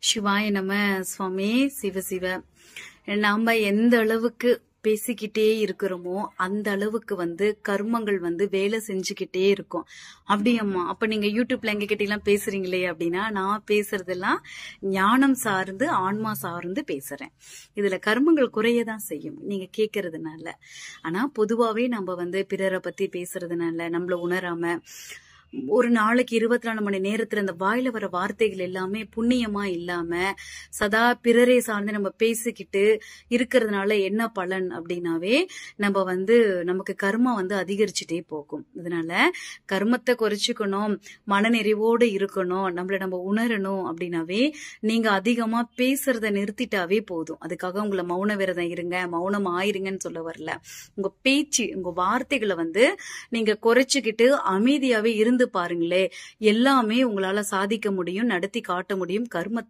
சிவாய நம. சுவாமி சிவ சிவ. நாம எந்த அளவுக்கு பேசிக்கிட்டே இருக்கிறோமோ அந்த அளவுக்கு கர்மங்கள் வேலை செஞ்சுக்கிட்டே இருக்கும். அப்படியம்மா, அப்ப நீங்க யூடியூப்ல எங்க கிட்ட எல்லாம் பேசுறீங்களே அப்படின்னா, நான் பேசுறதெல்லாம் ஞானம் சார்ந்து ஆன்மா சார்ந்து பேசுறேன். இதுல கர்மங்கள் குறையதான் செய்யும் நீங்க கேட்கறதுனால. ஆனா பொதுவாவே நம்ம பிறரை பத்தி பேசுறதுனால நம்மள உணராம ஒரு நாளைக்கு 24 மணி நேரத்துல அந்த வாயில வர வார்த்தைகள் எல்லாமே புண்ணியமா இல்லாம சதா பிறரை சார்ந்து நம்ம பேசிக்கிட்டு இருக்கிறதுனால என்ன பலன் அப்படின்னாவே நம்ம நமக்கு கர்மா அதிகரிச்சுட்டே போகும். அதனால கர்மத்தை குறைச்சிக்கணும், மனநிறைவோடு இருக்கணும், நம்ம உணரணும் அப்படின்னாவே நீங்க அதிகமா பேசுறத நிறுத்திட்டாவே போதும். அதுக்காக உங்களை மௌன விரதம் இருங்க, மௌனம் ஆயிருங்கன்னு சொல்ல வரல. உங்க பேச்சு, உங்க வார்த்தைகளை நீங்க குறைச்சுக்கிட்டு அமைதியாவே இருந்து பாருங்களே, எல்லாமே உங்களால சாதிக்க முடியும், நடத்தி காட்ட முடியும். கர்ம